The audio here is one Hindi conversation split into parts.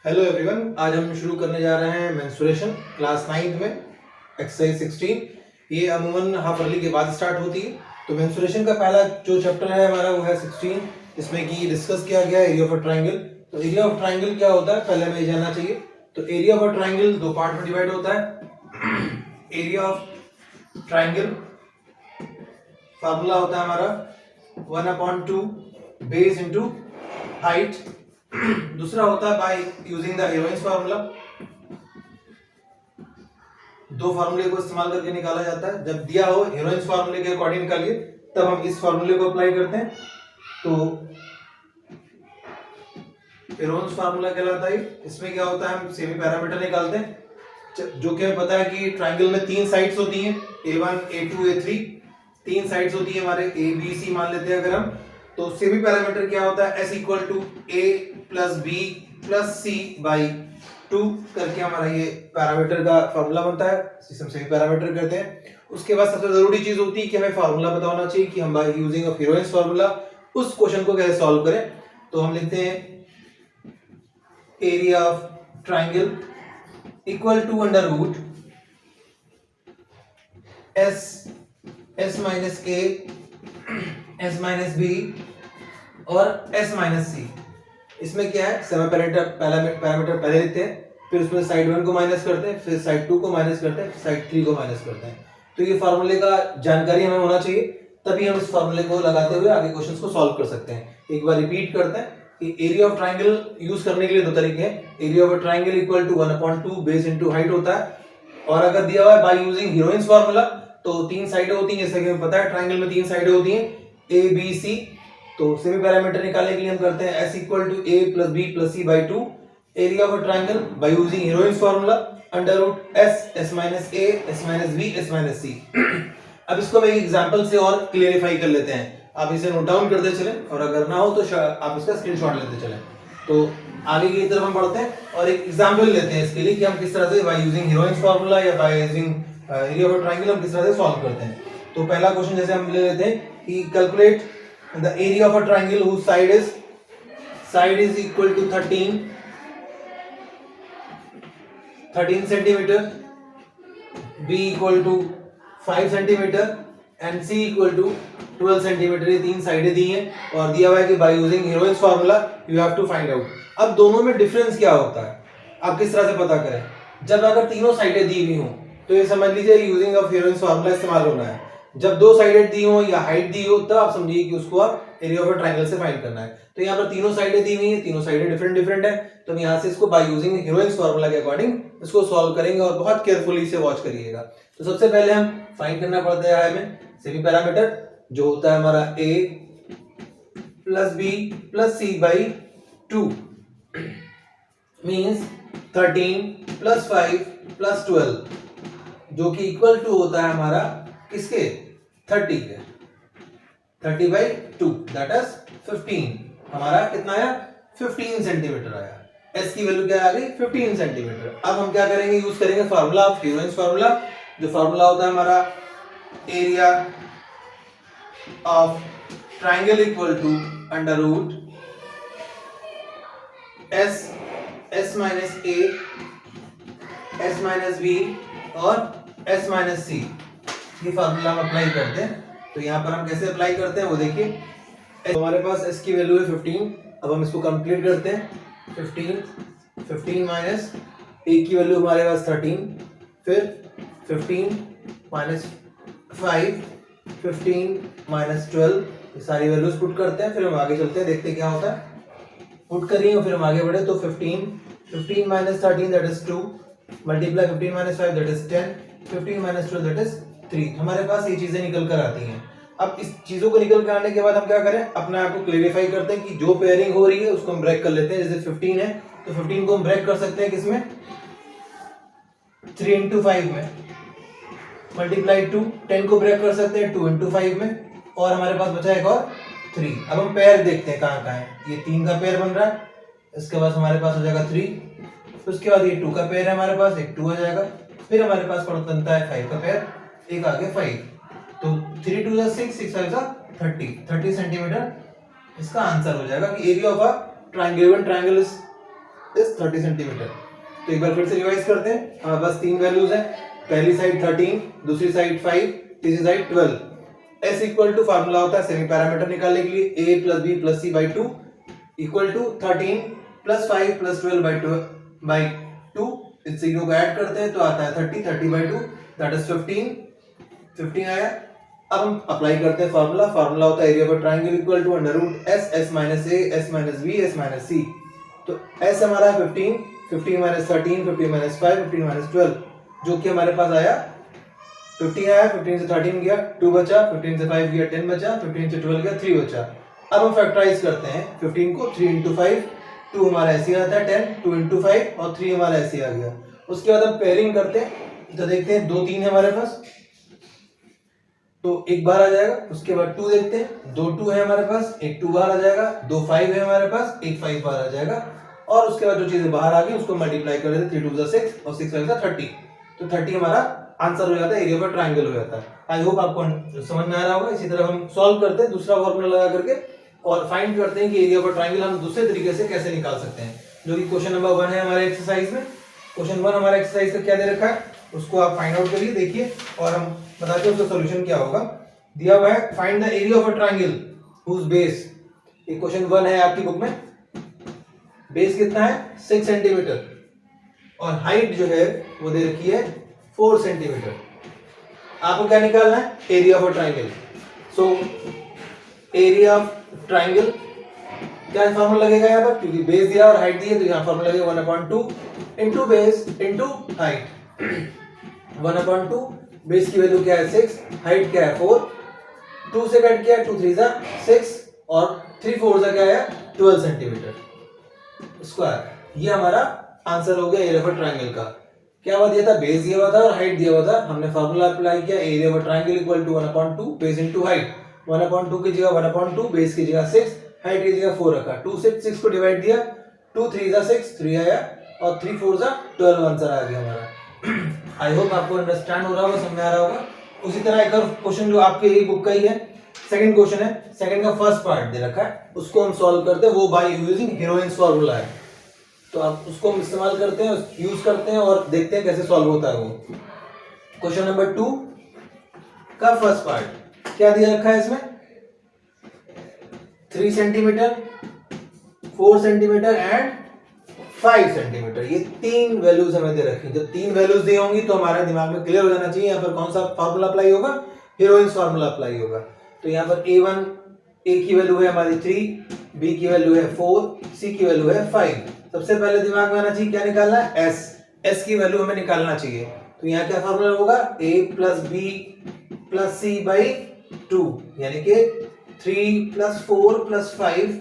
हेलो एवरीवन, आज हम शुरू करने जा रहे हैं मेंस्ट्रुएशन क्लास 9th में एक्सरसाइज 16। ये अमूमन हाफ अर्ली के बाद स्टार्ट होती है। तो मेंस्ट्रुएशन का पहला जो चैप्टर है हमारा वो है 16, इसमें कि डिस्कस किया गया एरिया ऑफ अ ट्रायंगल। तो एरिया ऑफ ट्रायंगल क्या होता है पहले हमें जानना चाहिए। तो एरिया ऑफ अ ट्रायंगल दो पार्ट में डिवाइड होता है। एरिया ऑफ ट्रायंगल फार्मूला होता है हमारा 1/2 बेस इंटू हाइट। दूसरा होता है बाय यूजिंग द हेरोइंस फार्मूला। दो फार्मूले को इस्तेमाल करके निकाला जाता है। जब दिया हो हेरोइंस फार्मूले के अकॉर्डिंग निकालिए, तब हम इस फार्मूले को अप्लाई करते हैं। तो हेरोइंस फार्मूला कहलाता है। इसमें क्या होता है, हम सेमी पैरामीटर निकालते हैं, जो कि हमें पता है कि ट्रायंगल में तीन साइड्स होती हैं, A1 A2 A3। तीन साइड्स होती है हमारे A B C मान लेते हैं अगर हम। तो सेमी पैरामीटर क्या होता है, S equal to A plus B plus C by 2 करके हमारा ये पैरामीटर का फार्मूला बनता है, जिसे हम सेमी पैरामीटर कहते हैं। उसके बाद सबसे जरूरी चीज होती है कि हमें फार्मूला पता होना चाहिए कि हम by using of Heron's formula उस क्वेश्चन को कैसे सॉल्व करें। तो हम लिखते हैं area of triangle equal to under root S minus A S minus B और S माइनस C। इसमें क्या है, सेमी पैरामीटर पहले लिखते हैं, फिर उसमें साइड 1 को माइनस करते हैं, फिर साइड 2 को माइनस करते हैं, साइड 3 को माइनस करते हैं। तो ये फार्मूले का जानकारी हमें होना चाहिए, तभी हम इस फार्मूले को लगाते हुए आगे क्वेश्चंस को सॉल्व कर सकते हैं। एक बार रिपीट करते हैं कि एरिया ऑफ ट्रायंगल यूज करने के लिए दो तरीके हैं। Area of triangle equal to 1/2 base into height होता है, और अगर दिया हुआ है बाय यूजिंग हेरोइंस फार्मूला तो तीन साइडें होती हैं, जैसे कि हमें पता है ट्रायंगल में तीन साइडें होती हैं A B C। तो सेमी पैरामीटर निकालने के लिए हम करते हैं S equal to A plus B plus C by 2। Area of triangle by using Heron's formula under root S minus A S minus B S minus C। अब इसको हम एक एग्जांपल से और क्लियरिफाई कर लेते हैं। आप इसे नोट डाउन करते चलें, और अगर ना हो तो आप इसका स्क्रीनशॉट लेते चलें। तो आगे की तरफ हम बढ़ते हैं और एक एग्जांपल लेते हैं इसके लिए कि हम किस तरह से बाय यूजिंग हेरोइंस फार्मूला या by using area of triangle हम किस तरह से सॉल्व करते हैं। तो पहला क्वेश्चन जैसे हम ले लेते हैं कि calculate the area of a triangle whose side is equal to 13 centimeter, B equal to 5 centimeter and C equal to 12 centimeter। ये तीन साइडें दी हैं और दिया हुआ है कि by using Heron's formula you have to find out. अब दोनों में डिफरेंस क्या होता है, आप किस तरह से पता करें। जब अगर तीनों साइडें दी हुई हों तो ये समझ लीजिए यूजिंग ऑफ हेरोइंस फार्मूला इस्तेमाल होना है। जब दो साइडें दी हो या हाइट दी हो, तब आप समझिए कि उसको आप एरिया ऑफ अ ट्रायंगल से फाइंड करना है। तो यहाँ पर तीनों साइडें दी हुई हैं, तीनों साइडें डिफरेंट है, तो हम यहाँ से इसको बाय यूजिंग हेरोइंस फार्मूला के अकॉर्डिंग इसको सॉल्व करेंगे, और बहुत केयरफुली से वॉच करिएगा। तो सबसे पहले हम फाइंड करना पड़ता है हमें सेमी पैरामीटर, जो होता है हमारा A plus B plus C by 2 means 13 plus 5 plus 12, जो कि इक्वल टू होता है हमारा किसके, 30 के। 30 बाई 2 दैट इज 15। हमारा कितना आया, 15 सेंटीमीटर आया। S की वैल्यू क्या आ गई, 15 सेंटीमीटर। अब हम क्या करेंगे, यूज करेंगे फार्मूला ऑफ हेरोइंस फार्मूला, जो फार्मूला होता है हमारा area of triangle equal to under root S minus A S minus B और S माइनस C। ये फार्मूला हम अप्लाई करते हैं। तो यहाँ पर हम कैसे अप्लाई करते हैं वो देखिए। तो हमारे पास S की वैल्यू है 15। अब हम इसको कंप्लीट करते हैं। 15 माइनस A की वैल्यू हमारे पास 13, फिर 15 माइनस 5, 15 माइनस 12, ये सारी वैल्यूज पुट करते हैं, फिर हम आगे चलते हैं, देखते हैं क्या होता है। पुट करिए और फिर हम आगे बढ़े। तो 15 minus 13 that is 2, multiply 15 minus 5 that is 10, 15 minus 12 that is 3। हमारे पास ये चीजें निकल कर आती हैं। अब इस चीजों को निकल कर आने के बाद हम क्या करें, अपने आप को क्लेरिफाई करते हैं कि जो पेयरिंग हो रही है उसको हम ब्रेक कर लेते हैं। जैसे 15 है तो 15 को हम ब्रेक कर सकते हैं किसमें, 3 into 5 में, मल्टीप्लाई 2, 10 को ब्रेक कर सकते हैं 2 into 5 में, और हमारे पास बचा एक और 3। अब हम पेयर देखते हैं कहाँ कहाँ है। ये 3 का पेयर बन रहा है, इसके बाद हमारे पास हो जाएगा 3, फिर उसके बाद ये 2 का पेयर है हमारे पास, एक 2 आ जाएगा, फिर हमारे पास बनता है 5 का पेयर, एक आगे 5। तो 3 2 6 6 5 30 सेंटीमीटर इसका आंसर हो जाएगा कि area of a triangle is is 30 centimetre. तो एक बार फिर से रिवाइज करते हैं। हमारे पास तीन वैल्यूज हैं, पहली साइड 13, दूसरी साइड 5, तीसरी side 12। S equal to formula होता है सेमी पैरामीटर निकालने के लिए a plus b plus c by 2 equal to 13 plus 5 plus 12 by 2। इस तीनों को ऐड करते हैं तो आता है 30 बाई 2 दैट इज 15 आया। अब हम अप्लाई करते हैं फार्मूला। फार्मूला होता है area of a triangle equal to under root s minus a s minus b s minus c। तो s हमारा 15 माइनस 13, 15 माइनस 5, 15 माइनस 12, जो कि हमारे पास आया 15 आया। 15 से 13 गया 2 बचा, 15 से 5 गया 10 बचा, 15 से 12 गया 3 बचा। अब हम फैक्टराइज करते हैं 15 को 3 इंटू 5, 2 हमारा ऐसे आता है 10, 2 इंटू 5 और 3 हमारा ऐसे आ गया। उसके बाद हम पेयरिंग करते हैं तो देखते हैं 2 3 है हमारे पास, तो एक बार आ जाएगा। उसके बाद 2 देखते हैं, 2 2 है हमारे पास, एक 2 बाहर आ जाएगा। 2 5 है हमारे पास, एक 5 बाहर आ जाएगा। और उसके बाद जो चीजें बाहर आ गई उसको मल्टीप्लाई कर देते, 3 2 6 और 6 5 30। तो 30 हमारा आंसर हो जाता है, एरिया ऑफ ट्रायंगल हो जाता है। आई होप आपको समझ में आ रहा होगा। इसी तरह हम सॉल्व करते हैं दूसरा फॉर्मूला लगा करके और फाइंड करते हैं कि एरिया ऑफ ट्रायंगल हम दूसरे तरीके से कैसे निकाल सकते हैं, जो कि क्वेश्चन नंबर 1 है हमारे एक्सरसाइज में। क्वेश्चन 1 हमारा एक्सरसाइज का क्या दे रखा है उसको आप फाइंड आउट करिए, देखिए और हम बताते हैं उसका सॉल्यूशन क्या होगा। दिया हुआ है find the area of a triangle whose base, ये क्वेश्चन 1 है आपकी बुक में। बेस कितना है 6 सेंटीमीटर और हाइट जो है वो दे रखी है 4 सेंटीमीटर। आपको क्या निकालना है, area of a triangle. So area of triangle क्या फॉर्मूला लगेगा यहाँ पर, क्योंकि बेस दिया और हाइट दी है तो यहाँ फॉर्मूला लगेगा 1/2 into base into height. 1/2 base की वैल्यू क्या है 6, हाइट क्या है 4, 2 से कट किया 2 3 जा 6 और 3 4 जा क्या है 12 सेंटीमीटर स्क्वायर। ये हमारा आंसर हो गया एरिया ऑफ ट्रायंगल का। क्या हुआ दिया था, बेस दिया हुआ था और हाइट दिया हुआ था। हमने फार्मूला अप्लाई किया, area of triangle equal to 1/2 base into height. 1/2 की जगह 1/2, बेस की जगह 6, हाइट की जगह 4 रखा। 2 से 6 को डिवाइड दिया, 2 3 जा 6 3 आया और 3 4 जा 12 आंसर आ गया हमारा। आई होप आपको अंडरस्टैंड हो रहा होगा, समझ में आ रहा होगा। उसी तरह एक और क्वेश्चन जो आपके ये बुक का ही है, सेकंड क्वेश्चन है, सेकंड का फर्स्ट पार्ट दे रखा है, उसको हम सॉल्व करते हैं। वो बाय यूजिंग हीरोइंस फार्मूला है, तो आप उसको हम इस्तेमाल करते हैं, यूज करते हैं और देखते हैं कैसे सॉल्व होता है वो। क्वेश्चन नंबर 2 का फर्स्ट पार्ट क्या दिया रखा है इसमें, 3 सेंटीमीटर, 4 सेंटीमीटर एंड 5 सेंटीमीटर। ये तीन वैल्यूज हमें दे रखी। जब तीन वैल्यूज दी होंगी तो हमारे दिमाग में क्लियर हो जाना चाहिए यहाँ पर कौन सा फार्मूला अप्लाई होगा, हीरोइंस फार्मूला अप्लाई होगा। तो यहाँ पर A1 A की वैल्यू है हमारी 3, B की वैल्यू है 4, C की वैल्यू है 5। सबसे पहले दिमाग में आना चाहिए क्या निकालना है, S की वैल्यू हमें निकालना चाहिए। तो यहाँ क्या फार्मूला होगा, A plus B plus C by 2, यानी कि 3 प्लस 4 प्लस 5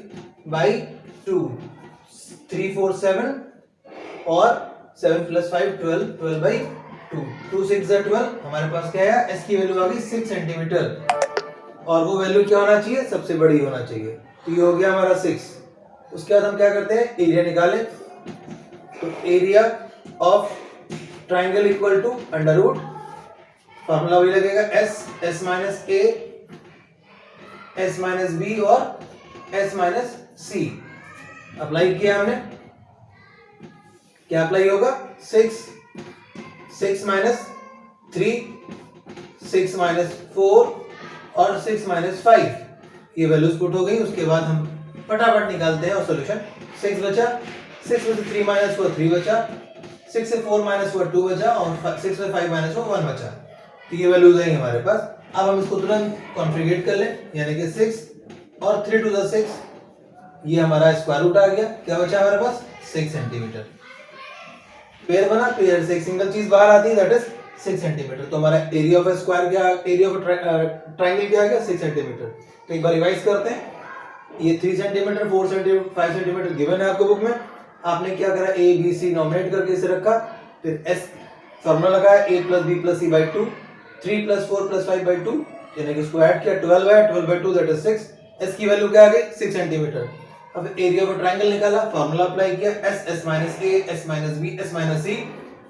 बाई 2, 3 4 7 और 7 प्लस 5 12, 12 बाई 2, 2 6 12। हमारे पास क्या है, S की वैल्यू आ गई 6 सेंटीमीटर और वो वैल्यू क्या होना चाहिए, सबसे बड़ी होना चाहिए। तो ये हो गया हमारा 6। उसके बाद हम क्या करते हैं, एरिया निकालें। तो area of triangle equal to under root, formula वही लगेगा S minus A, S minus B और S माइनस C। अप्लाई किया हमने, क्या अप्लाई होगा, 6 माइनस 3, 6 माइनस 4 और 6 माइनस 5, ये वैल्यूज पुट हो गई। उसके बाद हम फटाफट निकालते हैं और सॉल्यूशन। 6 बचा, 6 में से 3 माइनस 4 3 बचा, 6 से 4 माइनस 4 2 बचा और 6 में 5 माइनस 1 बचा। तो ये वैल्यूज आई हमारे पास। अब हम इसको तुरंत कॉन्फ़िगरेट कर लें, यानी कि 6 और 3 टू द 6, ये हमारा स्क्वायर रूट आ गया। क्या बचा हमारे पास, 6 सेंटीमीटर। पेयर बना, पेयर से एक सिंगल चीज बाहर आती है, दैट इज 6 सेंटीमीटर। तो हमारा एरिया ऑफ स्क्वायर क्या, एरिया ऑफ ट्रायंगल क्या आ गया, 6 सेंटीमीटर। तो एक बार रिवाइज करते हैं। ये 3 सेंटीमीटर, 4 सेंटीमीटर, 5 सेंटीमीटर गिवन है आपको बुक में। आपने क्या करा, A B C नॉमिनेट करके इसे रखा, फिर S फॉर्मूला लगाया A plus B plus C by 2, 3 plus 4 plus 5 by 2, यानी कि इसको ऐड किया 12 है, 12 बाई 2 दैट इज 6। S की वैल्यू क्या आ गई, 6 सेंटीमीटर। अब एरिया ऑफ ट्रायंगल निकाला, फार्मूला अप्लाई किया, S minus A, S minus B, S minus C।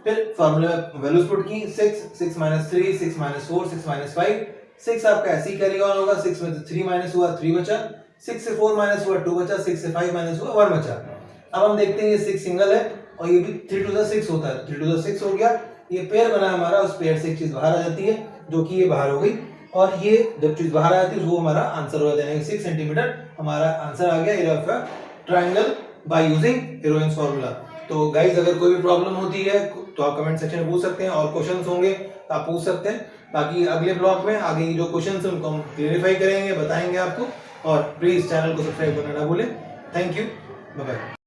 फिर फार्मूले में वैल्यूज पुट की, 6 माइनस 3, 6 माइनस 4, 6 माइनस 5। 6 आपका ऐसे ही कैरी ऑन होगा, 6 में से 3 माइनस हुआ 3 बचा, 6 से 4 माइनस हुआ 2 बचा, 6 से 5 माइनस हुआ 1 बचा। अब हम देखते हैं ये 6 सिंगल है और ये भी 3 to the 6 होता है, 3 to the 6 हो गया, ये पेयर बना हमारा, उस पेयर से एक चीज बाहर आ जाती है जो कि ये बाहर हो गई, और ये जब चीज बाहर आ जाती है वो हमारा आंसर हो जाता है। 6 सेंटीमीटर हमारा आंसर आ गया area of a triangle by using Heron's formula. तो गाइज अगर कोई भी प्रॉब्लम होती है तो आप कमेंट सेक्शन में पूछ सकते हैं, और क्वेश्चंस होंगे तो आप पूछ सकते हैं। बाकी अगले ब्लॉग में आगे जो क्वेश्चंस हैं उनको हम क्लियरिफाई करेंगे, बताएंगे आपको, और प्लीज चैनल को सब्सक्राइब करना ना भूलें। Thank you, bye bye.